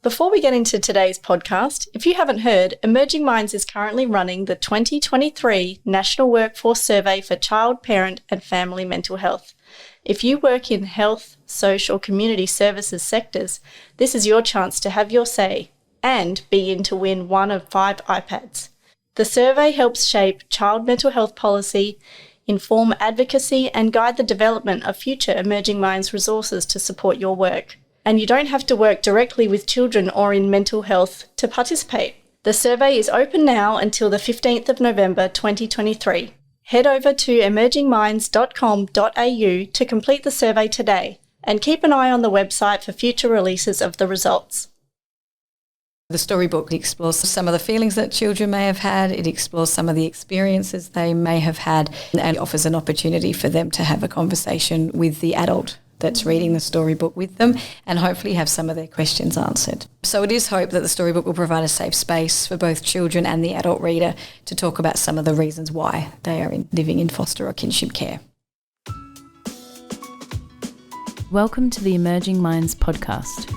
Before we get into today's podcast, if you haven't heard, Emerging Minds is currently running the 2023 National Workforce Survey for Child, Parent and Family Mental Health. If you work in health, social, community services sectors, this is your chance to have your say and be in to win one of 5 iPads. The survey helps shape child mental health policy, inform advocacy and guide the development of future Emerging Minds resources to support your work. And you don't have to work directly with children or in mental health to participate. The survey is open now until the 15th of November 2023. Head over to emergingminds.com.au to complete the survey today and keep an eye on the website for future releases of the results. The storybook explores some of the feelings that children may have had, it explores some of the experiences they may have had, and offers an opportunity for them to have a conversation with the adult that's reading the storybook with them and hopefully have some of their questions answered. So it is hoped that the storybook will provide a safe space for both children and the adult reader to talk about some of the reasons why they are living in foster or kinship care. Welcome to the Emerging Minds podcast.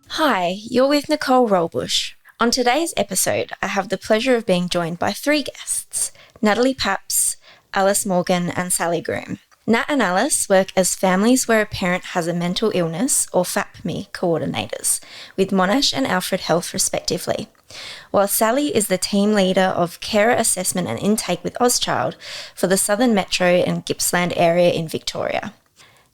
Hi, you're with Nicole Rollbush. On today's episode, I have the pleasure of being joined by 3 guests, Natalie Paps, Alice Morgan and Sally Groom. Nat and Alice work as Families Where a Parent Has a Mental Illness, or FAPME, coordinators, with Monash and Alfred Health respectively, while Sally is the team leader of Carer Assessment and Intake with Ozchild for the Southern Metro and Gippsland area in Victoria.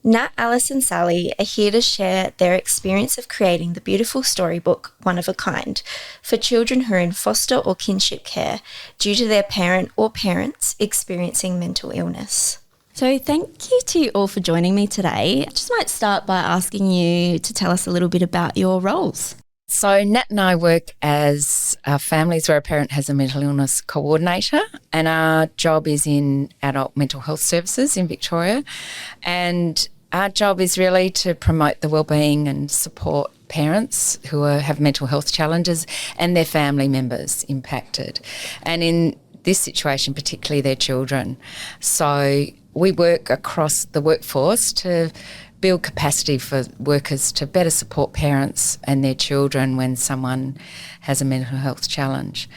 Nat, Alice and Sally are here to share their experience of creating the beautiful storybook, One of a Kind, for children who are in foster or kinship care due to their parent or parents experiencing mental illness. So thank you to you all for joining me today. I just might start by asking you to tell us a little bit about your roles. So Nat and I work as Families Where a Parent Has a Mental Illness coordinator, and our job is in adult mental health services in Victoria. And our job is really to promote the wellbeing and support parents who have mental health challenges and their family members impacted. And in this situation, particularly their children. So we work across the workforce to build capacity for workers to better support parents and their children when someone has a mental health challenge.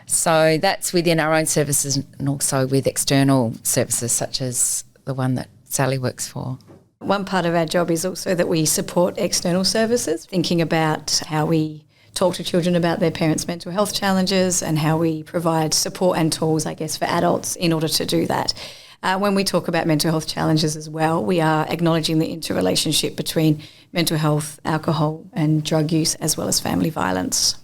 So that's within our own services and also with external services such as the one that Sally works for. One part of our job is also that we support external services, thinking about how we talk to children about their parents' mental health challenges and how we provide support and tools, I guess, for adults in order to do that. When we talk about mental health challenges as well, we are acknowledging the interrelationship between mental health, alcohol and drug use, as well as family violence.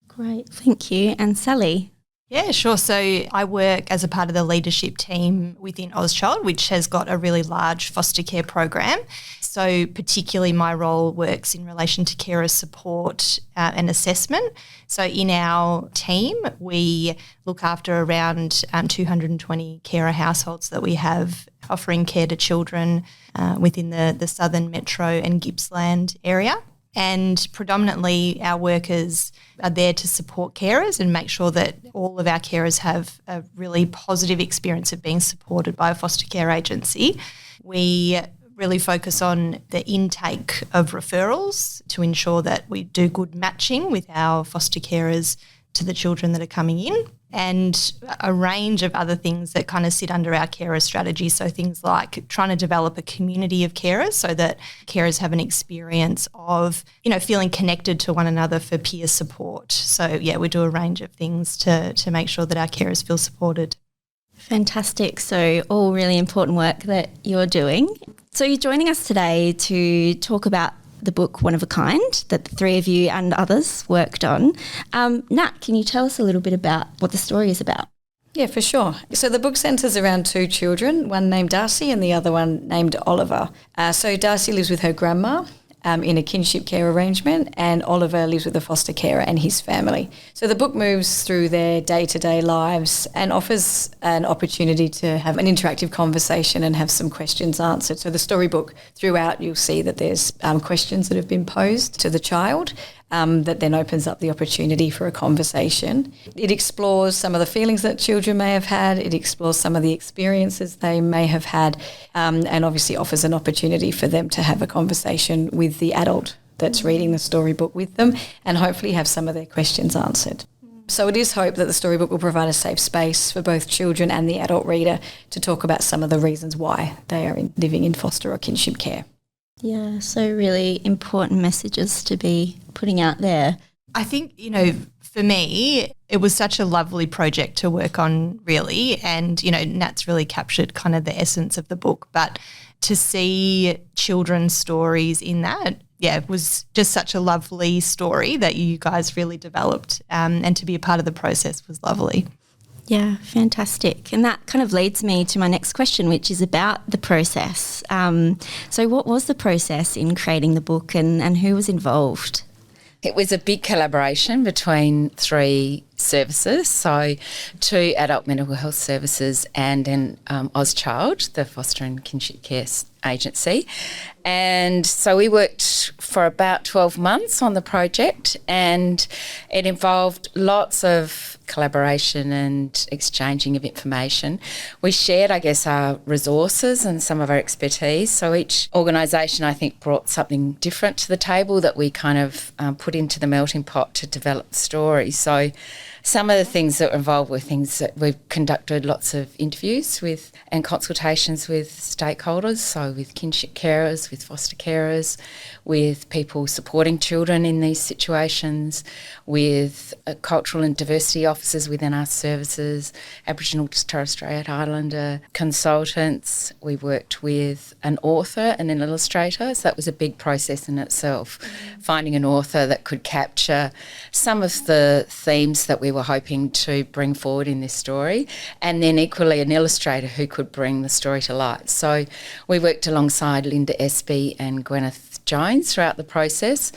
Great, thank you. And Sally? Yeah, sure. So I work as a part of the leadership team within Ozchild, which has got a really large foster care program. So particularly my role works in relation to carer support and assessment. So in our team, we look after around 220 carer households that we have offering care to children within the Southern Metro and Gippsland area. And predominantly our workers are there to support carers and make sure that all of our carers have a really positive experience of being supported by a foster care agency. We really focus on the intake of referrals to ensure that we do good matching with our foster carers to the children that are coming in, and a range of other things that kind of sit under our carer strategy. So things like trying to develop a community of carers so that carers have an experience of, feeling connected to one another for peer support. So, yeah, we do a range of things to make sure that our carers feel supported. Fantastic. So all really important work that you're doing. So you're joining us today to talk about the book One of a Kind that the 3 of you and others worked on. Nat, can you tell us a little bit about what the story is about? Yeah, for sure. So the book centres around 2 children, one named Darcy and the other one named Oliver. So Darcy lives with her grandma in a kinship care arrangement, and Oliver lives with a foster carer and his family. So the book moves through their day-to-day lives and offers an opportunity to have an interactive conversation and have some questions answered. So the storybook throughout, you'll see that there's questions that have been posed to the child that then opens up the opportunity for a conversation. It explores some of the feelings that children may have had. It explores some of the experiences they may have had, and obviously offers an opportunity for them to have a conversation with the adult that's reading the storybook with them and hopefully have some of their questions answered. So it is hope that the storybook will provide a safe space for both children and the adult reader to talk about some of the reasons why they are living in foster or kinship care. Yeah, so really important messages to be putting out there. I think, for me, it was such a lovely project to work on, really. And, Nat's really captured kind of the essence of the book. But to see children's stories in that, it was just such a lovely story that you guys really developed. And to be a part of the process was lovely. Yeah, fantastic. And that kind of leads me to my next question, which is about the process. So what was the process in creating the book and who was involved? It was a big collaboration between 3 services, so 2 adult mental health services and then Auschchild, the foster and kinship care agency. And so we worked for about 12 months on the project, and it involved lots of collaboration and exchanging of information. We shared, our resources and some of our expertise. So each organisation, I think, brought something different to the table that we kind of put into the melting pot to develop the story. So some of the things that were involved were things that we've conducted lots of interviews with and consultations with stakeholders, so with kinship carers, with foster carers, with people supporting children in these situations, with cultural and diversity officers within our services, Aboriginal and Torres Strait Islander consultants. We worked with an author and an illustrator, so that was a big process in itself, finding an author that could capture some of the themes that we were hoping to bring forward in this story, and then equally an illustrator who could bring the story to life. So we worked alongside Linda Espy and Gwyneth Jones throughout the process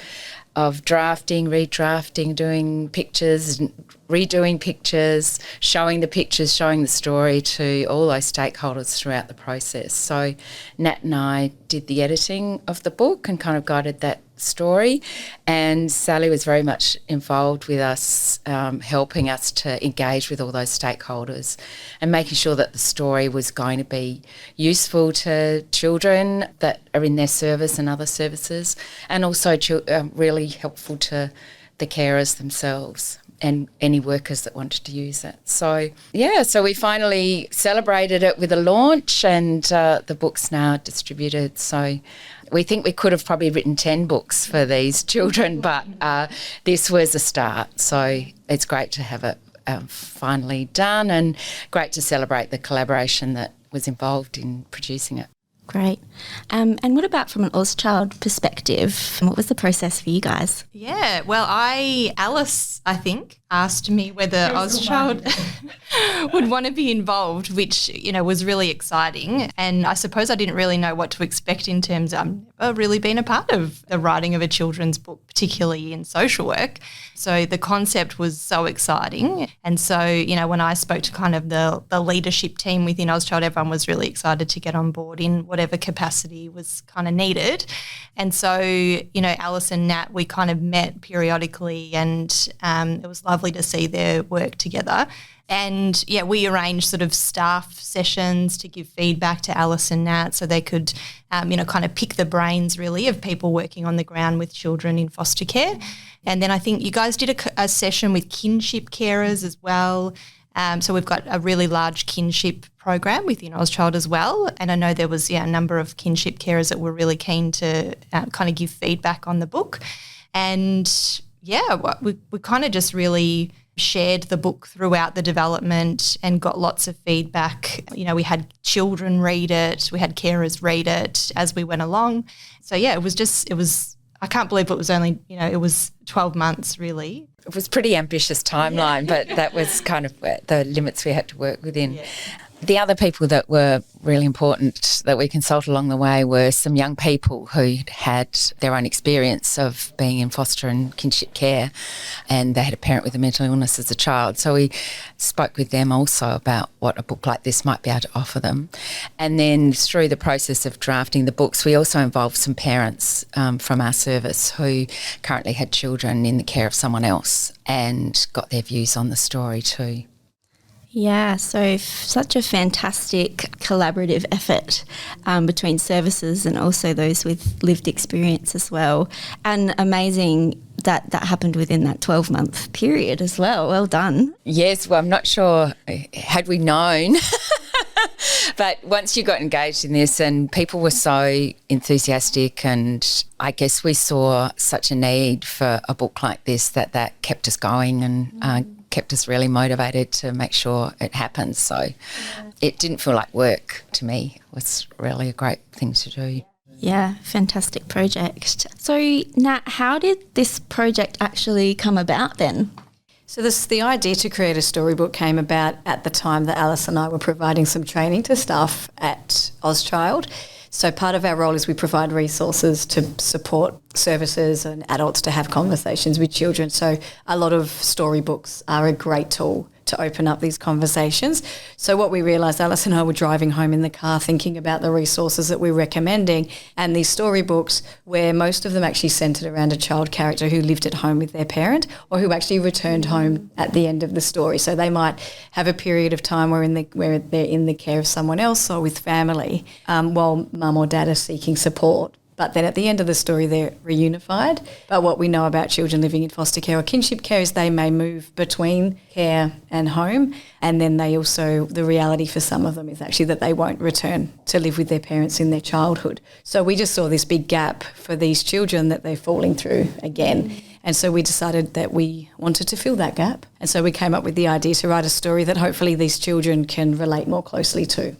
of drafting, redrafting, doing pictures, redoing pictures, showing the story to all those stakeholders throughout the process. So Nat and I did the editing of the book and kind of guided that story, and Sally was very much involved with us, helping us to engage with all those stakeholders and making sure that the story was going to be useful to children that are in their service and other services, and also really helpful to the carers themselves and any workers that wanted to use it. So we finally celebrated it with a launch, and the book's now distributed. So we think we could have probably written 10 books for these children, but this was a start. So it's great to have it finally done, and great to celebrate the collaboration that was involved in producing it. Great. And what about from an Auschchild perspective? What was the process for you guys? Yeah, well, Alice, I think, asked me whether Auschchild would want to be involved, which, was really exciting. And I suppose I didn't really know what to expect in terms of I've never really been a part of the writing of a children's book, particularly in social work. So the concept was so exciting. And so, when I spoke to kind of the leadership team within Auschchild, everyone was really excited to get on board in whatever capacity was kind of needed. And so, Alice and Nat, we kind of met periodically, and it was lovely to see their work together. And, we arranged sort of staff sessions to give feedback to Alice and Nat so they could, kind of pick the brains really of people working on the ground with children in foster care. And then I think you guys did a session with kinship carers as well. So we've got a really large kinship program within Auschchild as well. And I know there was a number of kinship carers that were really keen to kind of give feedback on the book. And, we kind of just really shared the book throughout the development and got lots of feedback. We had children read it, we had carers read it as we went along. So, it was I can't believe it was only, it was 12 months really. It was a pretty ambitious timeline, but that was kind of the limits we had to work within. Yeah. The other people that were really important that we consulted along the way were some young people who had their own experience of being in foster and kinship care, and they had a parent with a mental illness as a child. So we spoke with them also about what a book like this might be able to offer them. And then through the process of drafting the books, we also involved some parents from our service who currently had children in the care of someone else and got their views on the story too. Yeah, so such a fantastic collaborative effort between services and also those with lived experience as well. And amazing that happened within that 12-month period as well. Well done. Yes, well, I'm not sure had we known. But once you got engaged in this and people were so enthusiastic, and I guess we saw such a need for a book like this that kept us going and kept us really motivated to make sure it happens. So it didn't feel like work to me. It was really a great thing to do. Yeah, fantastic project. So, Nat, how did this project actually come about then? So the idea to create a storybook came about at the time that Alice and I were providing some training to staff at Auschchild. So part of our role is we provide resources to support services and adults to have conversations with children. So a lot of storybooks are a great tool to open up these conversations. So what we realised, Alice and I were driving home in the car thinking about the resources that we're recommending, and these storybooks where most of them actually centred around a child character who lived at home with their parent or who actually returned home at the end of the story. So they might have a period of time where they're in the care of someone else or with family while mum or dad are seeking support. But then at the end of the story, they're reunified. But what we know about children living in foster care or kinship care is they may move between care and home. And then the reality for some of them is actually that they won't return to live with their parents in their childhood. So we just saw this big gap for these children that they're falling through again. And so we decided that we wanted to fill that gap. And so we came up with the idea to write a story that hopefully these children can relate more closely to.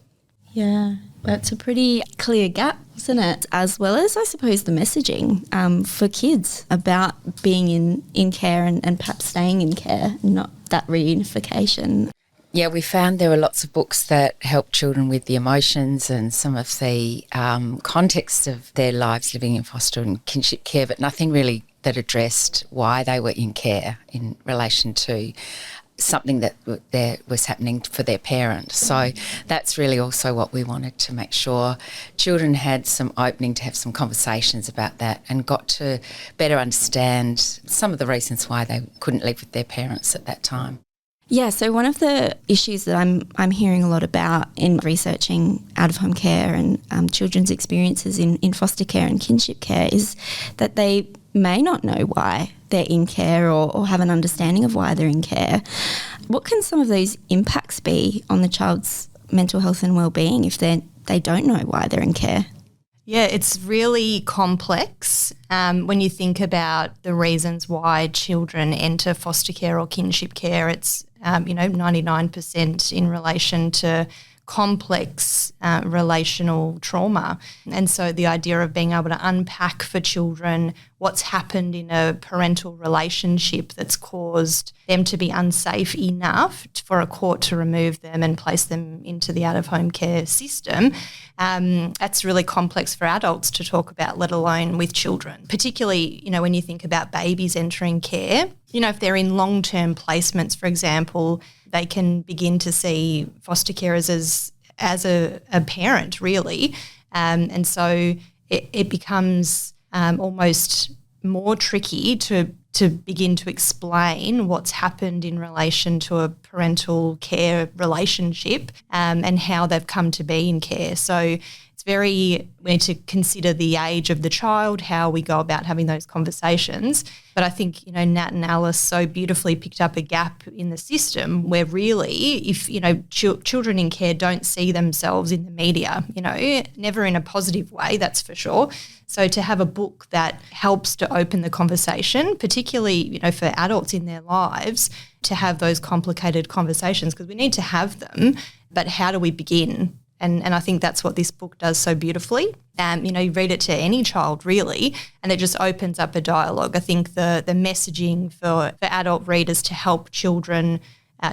Yeah, that's a pretty clear gap, isn't it? As well as, I suppose, the messaging for kids about being in care and perhaps staying in care, not that reunification. Yeah, we found there were lots of books that help children with the emotions and some of the context of their lives living in foster and kinship care, but nothing really that addressed why they were in care in relation to something that was happening for their parent. So that's really also what we wanted to make sure children had some opening to have some conversations about that and got to better understand some of the reasons why they couldn't live with their parents at that time. Yeah, so one of the issues that I'm hearing a lot about in researching out-of-home care and children's experiences in foster care and kinship care is that they may not know why they're in care or have an understanding of why they're in care. What can some of those impacts be on the child's mental health and wellbeing if they don't know why they're in care? Yeah, it's really complex when you think about the reasons why children enter foster care or kinship care. It's 99% in relation to complex relational trauma. And so the idea of being able to unpack for children what's happened in a parental relationship that's caused them to be unsafe enough for a court to remove them and place them into the out-of-home care system, that's really complex for adults to talk about, let alone with children. Particularly, when you think about babies entering care, if they're in long-term placements, for example, they can begin to see foster carers as a parent, really. And so it becomes almost more tricky to begin to explain what's happened in relation to a parental care relationship and how they've come to be in care. So we need to consider the age of the child, how we go about having those conversations. But I think, Nat and Alice so beautifully picked up a gap in the system where really if, children in care don't see themselves in the media, never in a positive way, that's for sure. So to have a book that helps to open the conversation, particularly, for adults in their lives, to have those complicated conversations, because we need to have them, but how do we begin? And I think that's what this book does so beautifully. You read it to any child really, and it just opens up a dialogue. I think the messaging for adult readers to help children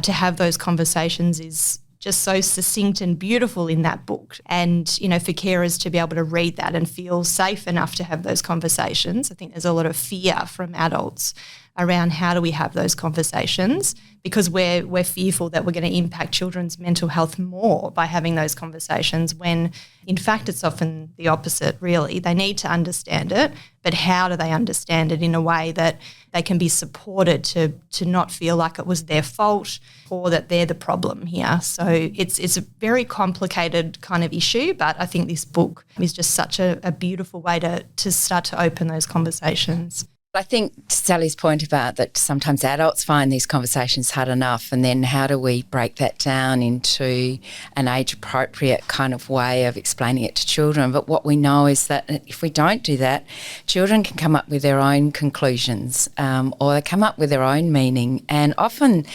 to have those conversations is just so succinct and beautiful in that book. And, for carers to be able to read that and feel safe enough to have those conversations. I think there's a lot of fear from adults around how do we have those conversations, because we're fearful that we're going to impact children's mental health more by having those conversations, when in fact it's often the opposite, really. They need to understand it, but how do they understand it in a way that they can be supported to not feel like it was their fault or that they're the problem here. So it's a very complicated kind of issue, but I think this book is just such a beautiful way to start to open those conversations. I think Sally's point about that sometimes adults find these conversations hard enough, and then how do we break that down into an age-appropriate kind of way of explaining it to children. But what we know is that if we don't do that, children can come up with their own conclusions or they come up with their own meaning, and often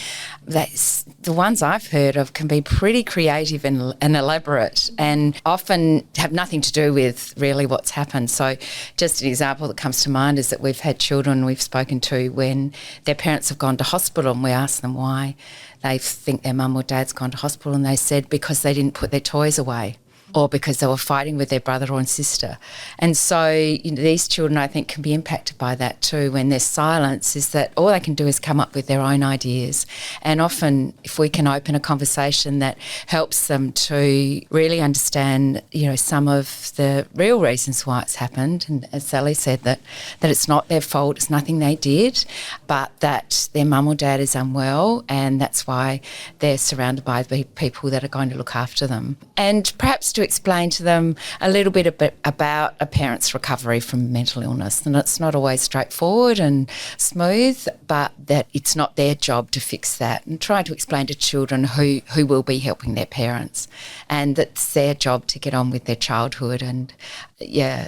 the ones I've heard of can be pretty creative and elaborate, and often have nothing to do with really what's happened. So just an example that comes to mind is that we've had children we've spoken to when their parents have gone to hospital, and we ask them why they think their mum or dad's gone to hospital, and they said because they didn't put their toys away, or because they were fighting with their brother or sister. And so these children, I think, can be impacted by that too, when there's silence, is that all they can do is come up with their own ideas. And often if we can open a conversation that helps them to really understand, some of the real reasons why it's happened, and as Sally said, that it's not their fault, it's nothing they did, but that their mum or dad is unwell, and that's why they're surrounded by the people that are going to look after them. And perhaps to explain to them a little bit about a parent's recovery from mental illness. And it's not always straightforward and smooth, but that it's not their job to fix that, and try to explain to children who will be helping their parents, and that's their job to get on with their childhood. And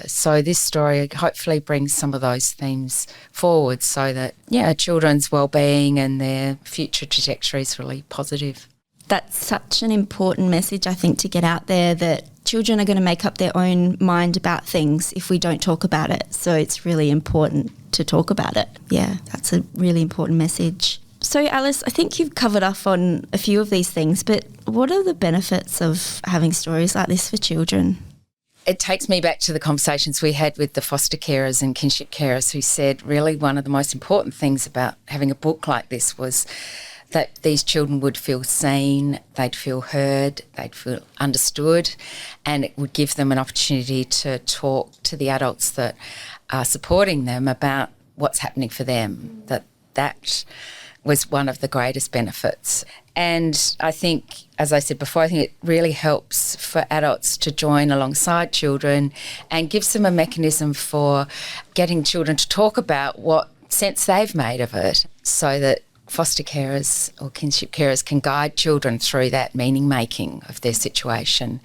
so this story hopefully brings some of those themes forward so that children's wellbeing and their future trajectory is really positive. That's such an important message, I think, to get out there, that children are going to make up their own mind about things if we don't talk about it. So it's really important to talk about it. Yeah, that's a really important message. So Alice, I think you've covered off on a few of these things, but what are the benefits of having stories like this for children? It takes me back to the conversations we had with the foster carers and kinship carers, who said really one of the most important things about having a book like this was that these children would feel seen, they'd feel heard, they'd feel understood, and it would give them an opportunity to talk to the adults that are supporting them about what's happening for them. That was one of the greatest benefits. And I think, as I said before, I think it really helps for adults to join alongside children and gives them a mechanism for getting children to talk about what sense they've made of it, so that foster carers or kinship carers can guide children through that meaning making of their situation.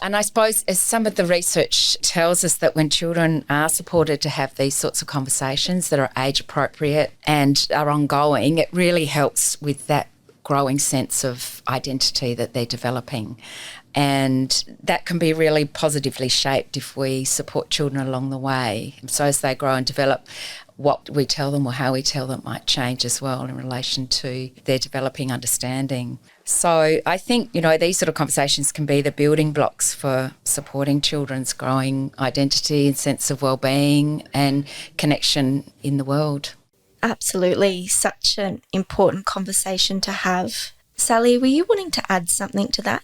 And I suppose, as some of the research tells us, that when children are supported to have these sorts of conversations that are age appropriate and are ongoing, it really helps with that growing sense of identity that they're developing. And that can be really positively shaped if we support children along the way. So as they grow and develop, what we tell them or how we tell them might change as well in relation to their developing understanding. So I think, these sort of conversations can be the building blocks for supporting children's growing identity and sense of wellbeing and connection in the world. Absolutely. Such an important conversation to have. Sally, were you wanting to add something to that?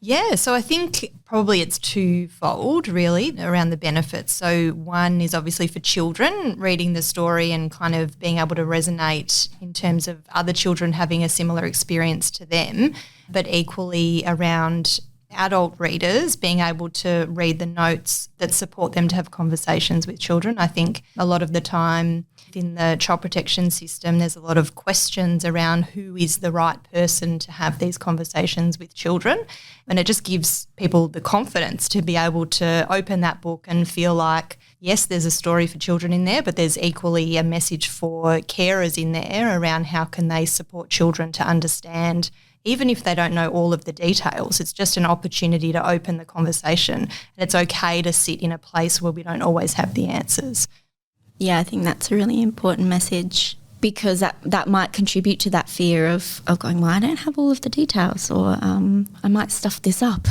Yeah, so I think probably it's twofold really around the benefits. So one is obviously for children reading the story and kind of being able to resonate in terms of other children having a similar experience to them, but equally around adult readers being able to read the notes that support them to have conversations with children. I think a lot of the time in the child protection system, there's a lot of questions around who is the right person to have these conversations with children. And it just gives people the confidence to be able to open that book and feel like, yes, there's a story for children in there, but there's equally a message for carers in there around how can they support children to understand, even if they don't know all of the details. It's just an opportunity to open the conversation. And it's okay to sit in a place where we don't always have the answers. Yeah, I think that's a really important message, because that might contribute to that fear of going, well, I don't have all of the details, or I might stuff this up.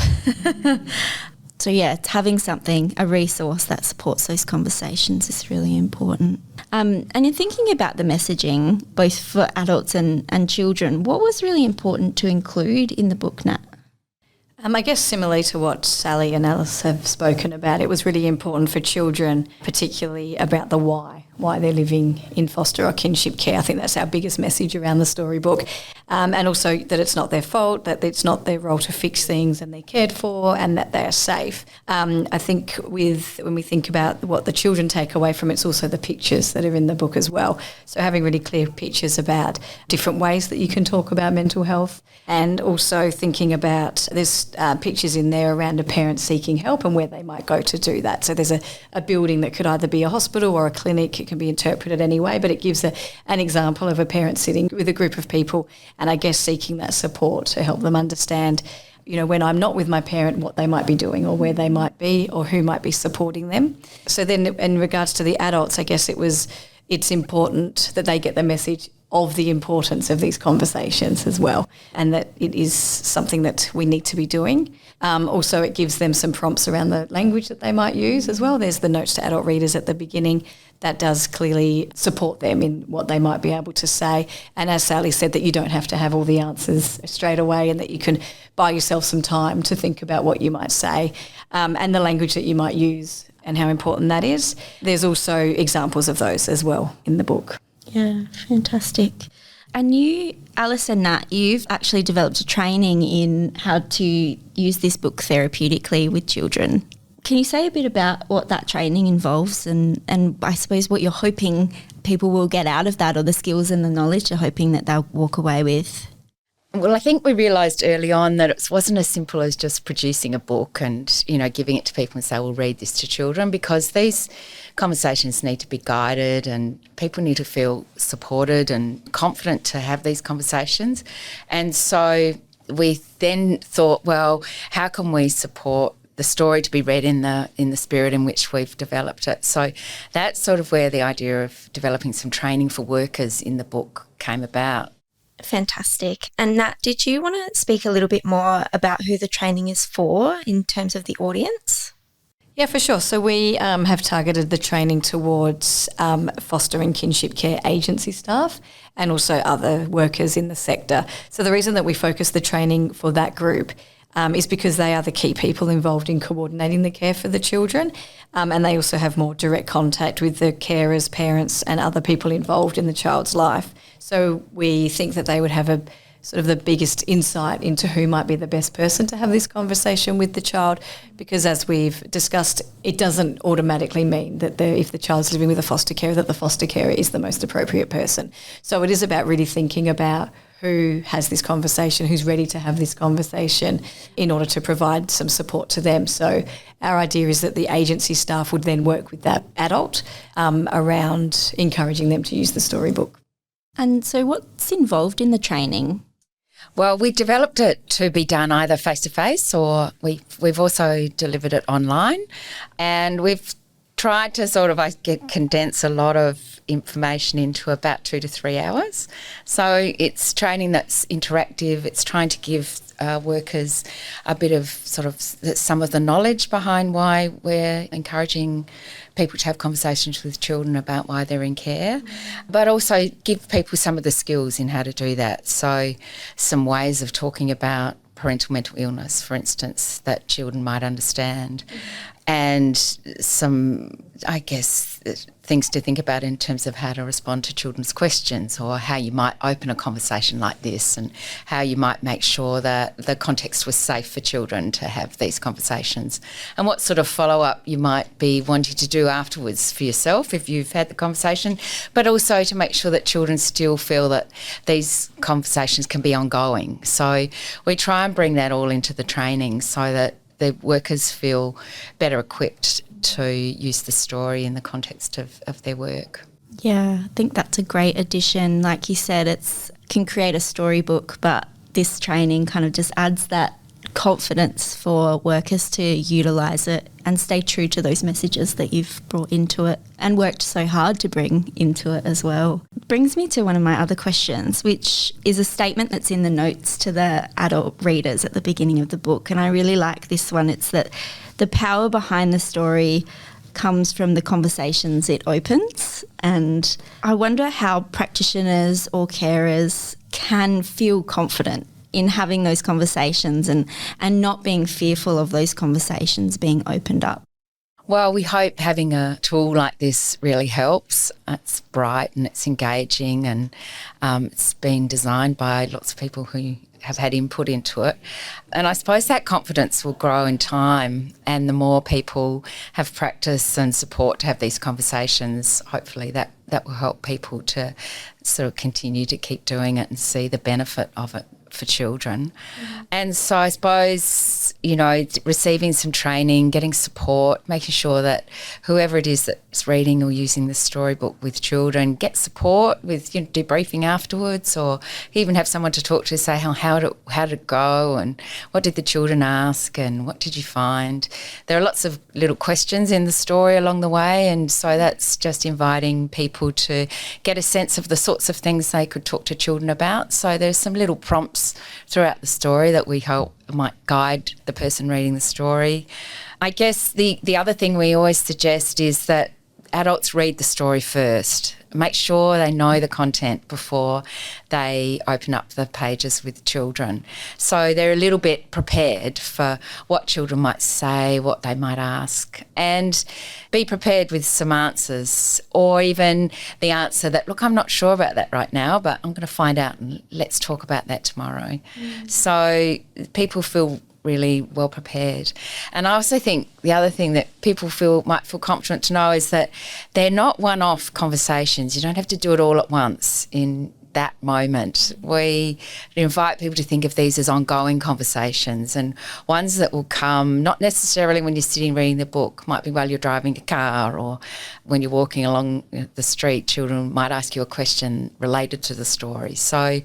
So yeah, it's having something, a resource that supports those conversations is really important. And in thinking about the messaging, both for adults and children, what was really important to include in the book, Nat? I guess similarly to what Sally and Alice have spoken about, it was really important for children, particularly about the why they're living in foster or kinship care. I think that's our biggest message around the storybook. And also that it's not their fault, that it's not their role to fix things and they're cared for and that they are safe. I think when we think about what the children take away from it, it's also the pictures that are in the book as well. So having really clear pictures about different ways that you can talk about mental health, and also thinking about there's pictures in there around a parent seeking help and where they might go to do that. So there's a building that could either be a hospital or a clinic. It can be interpreted anyway, but it gives an example of a parent sitting with a group of people and I guess seeking that support to help them understand, when I'm not with my parent, what they might be doing or where they might be or who might be supporting them. So then in regards to the adults, I guess it's important that they get the message of the importance of these conversations as well, and that it is something that we need to be doing. Also, it gives them some prompts around the language that they might use as well. There's the notes to adult readers at the beginning that does clearly support them in what they might be able to say. And as Sally said, that you don't have to have all the answers straight away and that you can buy yourself some time to think about what you might say and the language that you might use and how important that is. There's also examples of those as well in the book. Yeah, fantastic. And you, Alice and Nat, you've actually developed a training in how to use this book therapeutically with children. Can you say a bit about what that training involves and I suppose what you're hoping people will get out of that, or the skills and the knowledge you're hoping that they'll walk away with? Well, I think we realised early on that it wasn't as simple as just producing a book and, giving it to people and say, well, read this to children, because these conversations need to be guided and people need to feel supported and confident to have these conversations. And so we then thought, well, how can we support the story to be read in the spirit in which we've developed it? So that's sort of where the idea of developing some training for workers in the book came about. Fantastic. And Nat, did you want to speak a little bit more about who the training is for in terms of the audience? Yeah, for sure. So we have targeted the training towards foster and kinship care agency staff and also other workers in the sector. So the reason that we focus the training for that group is because they are the key people involved in coordinating the care for the children, and they also have more direct contact with the carers, parents and other people involved in the child's life. So we think that they would have a sort of the biggest insight into who might be the best person to have this conversation with the child, because as we've discussed, it doesn't automatically mean that if the child's living with a foster carer, that the foster carer is the most appropriate person. So it is about really thinking about who has this conversation, who's ready to have this conversation in order to provide some support to them. So our idea is that the agency staff would then work with that adult around encouraging them to use the storybook. And so what's involved in the training? Well, we developed it to be done either face-to-face or we've also delivered it online, and we've tried to sort of condense a lot of information into about 2 to 3 hours. So it's training that's interactive. It's trying to give workers a bit of sort of some of the knowledge behind why we're encouraging people to have conversations with children about why they're in care, but also give people some of the skills in how to do that. So some ways of talking about parental mental illness, for instance, that children might understand, and some, I guess, things to think about in terms of how to respond to children's questions, or how you might open a conversation like this, and how you might make sure that the context was safe for children to have these conversations, and what sort of follow-up you might be wanting to do afterwards for yourself if you've had the conversation, but also to make sure that children still feel that these conversations can be ongoing. So we try and bring that all into the training so that the workers feel better equipped to use the story in the context of their work. Yeah, I think that's a great addition. Like you said, it can create a storybook, but this training kind of just adds that confidence for workers to utilise it and stay true to those messages that you've brought into it and worked so hard to bring into it as well. Brings me to one of my other questions, which is a statement that's in the notes to the adult readers at the beginning of the book, and I really like this one. It's that the power behind the story comes from the conversations it opens. And I wonder how practitioners or carers can feel confident in having those conversations and not being fearful of those conversations being opened up. Well, we hope having a tool like this really helps. It's bright and it's engaging, and it's been designed by lots of people who have had input into it. And I suppose that confidence will grow in time, and the more people have practice and support to have these conversations, hopefully that will help people to sort of continue to keep doing it and see the benefit of it for children. And so I suppose, you know, receiving some training, getting support, making sure that whoever it is that's reading or using the storybook with children get support with, you know, debriefing afterwards, or even have someone to talk to, say how did it go, and what did the children ask, and what did you find. There are lots of little questions in the story along the way, and so that's just inviting people to get a sense of the sorts of things they could talk to children about. So there's some little prompts throughout the story that we hope might guide the person reading the story. I guess the other thing we always suggest is that adults read the story first. Make sure they know the content before they open up the pages with children, so they're a little bit prepared for what children might say, what they might ask, and be prepared with some answers, or even the answer that, look, I'm not sure about that right now, but I'm going to find out and let's talk about that tomorrow. So people feel really well prepared. And I also think the other thing that people might feel confident to know is that they're not one-off conversations. You don't have to do it all at once in that moment. We invite people to think of these as ongoing conversations, and ones that will come not necessarily when you're sitting reading the book, might be while you're driving a car, or when you're walking along the street, children might ask you a question related to the story. So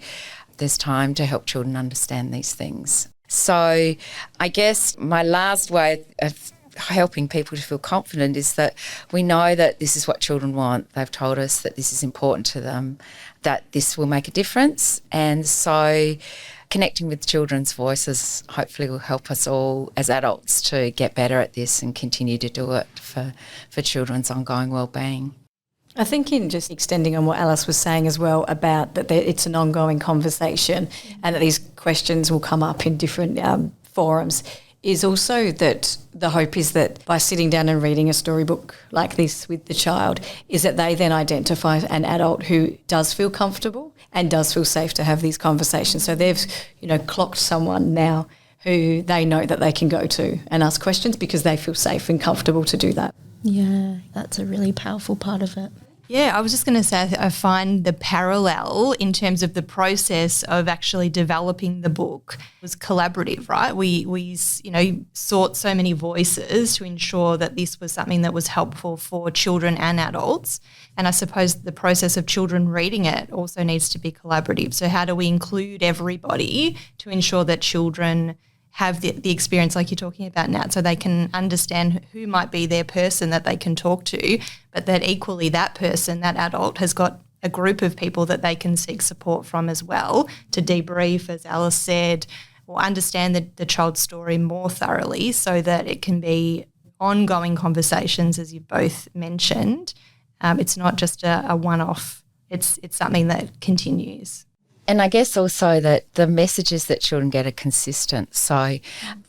there's time to help children understand these things. So I guess my last way of helping people to feel confident is that we know that this is what children want. They've told us that this is important to them, that this will make a difference. And so connecting with children's voices hopefully will help us all as adults to get better at this and continue to do it for children's ongoing wellbeing. I think in just extending on what Alice was saying as well about that it's an ongoing conversation and that these questions will come up in different forums, is also that the hope is that by sitting down and reading a storybook like this with the child, is that they then identify an adult who does feel comfortable and does feel safe to have these conversations. So they've, you know, clocked someone now who they know that they can go to and ask questions because they feel safe and comfortable to do that. Yeah, that's a really powerful part of it. Yeah, I was just going to say I find the parallel in terms of the process of actually developing the book was collaborative, right? We sought so many voices to ensure that this was something that was helpful for children and adults. And I suppose the process of children reading it also needs to be collaborative. So how do we include everybody to ensure that children have the experience like you're talking about, Nat, so they can understand who might be their person that they can talk to, but that equally that person, that adult, has got a group of people that they can seek support from as well to debrief, as Alice said, or understand the child's story more thoroughly so that it can be ongoing conversations, as you've both mentioned. It's not just a one-off. It's something that continues. And I guess also that the messages that children get are consistent, so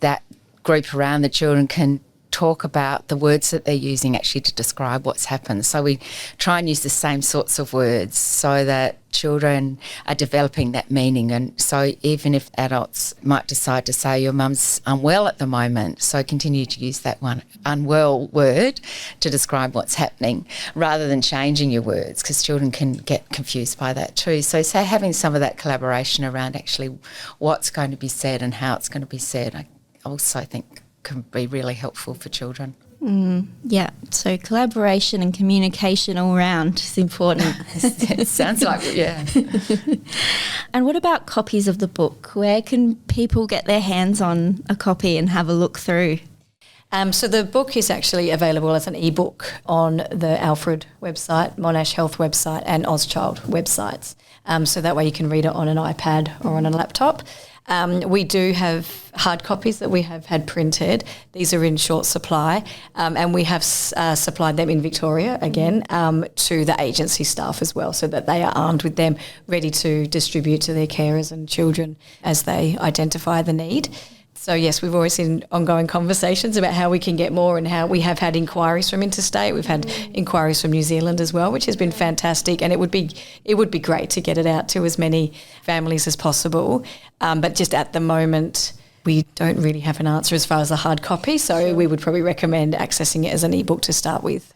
that group around the children can talk about the words that they're using actually to describe what's happened. So we try and use the same sorts of words so that children are developing that meaning. And so even if adults might decide to say your mum's unwell at the moment, so continue to use that one unwell word to describe what's happening rather than changing your words, because children can get confused by that too. So say having some of that collaboration around actually what's going to be said and how it's going to be said, I also think can be really helpful for children. Yeah, so collaboration and communication all round is important. It sounds like it, yeah. And what about copies of the book? Where can people get their hands on a copy and have a look through? So the book is actually available as an ebook on the Alfred website, Monash Health website and Ozchild websites. So that way you can read it on an iPad or on a laptop. We do have hard copies that we have had printed. These are in short supply, and we have supplied them in Victoria again to the agency staff as well, so that they are armed with them, ready to distribute to their carers and children as they identify the need. So yes, we've always in ongoing conversations about how we can get more, and how we have had inquiries from interstate. We've had inquiries from New Zealand as well, which has been fantastic, and it would be great to get it out to as many families as possible. But just at the moment, we don't really have an answer as far as a hard copy, so we would probably recommend accessing it as an ebook to start with.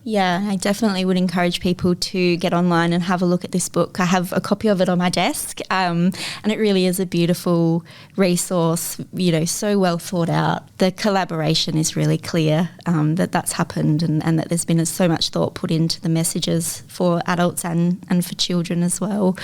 Yeah, I definitely would encourage people to get online and have a look at this book. I have a copy of it on my desk, and it really is a beautiful resource, so well thought out. The collaboration is really clear, that's happened, and that there's been so much thought put into the messages for adults and for children as well.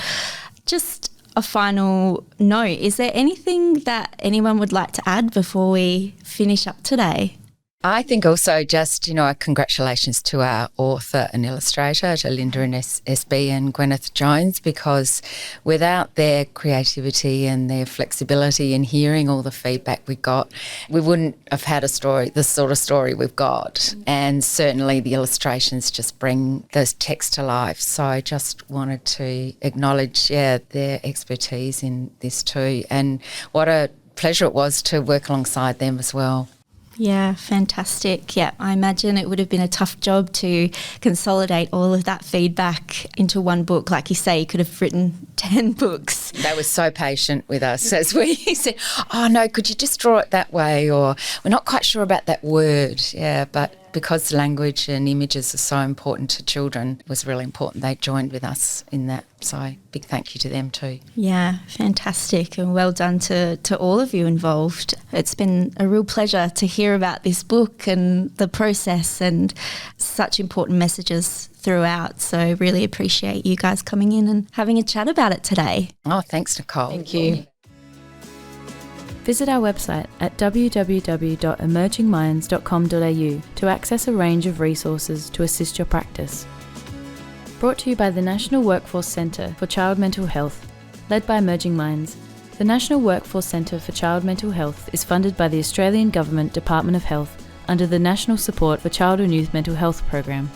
Just a final note, is there anything that anyone would like to add before we finish up today? I think also just, congratulations to our author and illustrator, to Linda and SB and Gwyneth Jones, because without their creativity and their flexibility in hearing all the feedback we got, we wouldn't have had the sort of story we've got. And certainly the illustrations just bring those text to life. So I just wanted to acknowledge, their expertise in this too. And what a pleasure it was to work alongside them as well. Yeah, fantastic. Yeah, I imagine it would have been a tough job to consolidate all of that feedback into one book. Like you say, you could have written 10 books. They were so patient with us as we said, oh no, could you just draw it that way? Or we're not quite sure about that word. Yeah, but because language and images are so important to children, it was really important they joined with us in that. So big thank you to them too. Yeah, fantastic, and well done to all of you involved. It's been a real pleasure to hear about this book and the process, and such important messages throughout. So really appreciate you guys coming in and having a chat about it today. Oh, thanks, Nicole. Thank you. Visit our website at www.emergingminds.com.au to access a range of resources to assist your practice. Brought to you by the National Workforce Centre for Child Mental Health, led by Emerging Minds. The National Workforce Centre for Child Mental Health is funded by the Australian Government Department of Health under the National Support for Child and Youth Mental Health Program.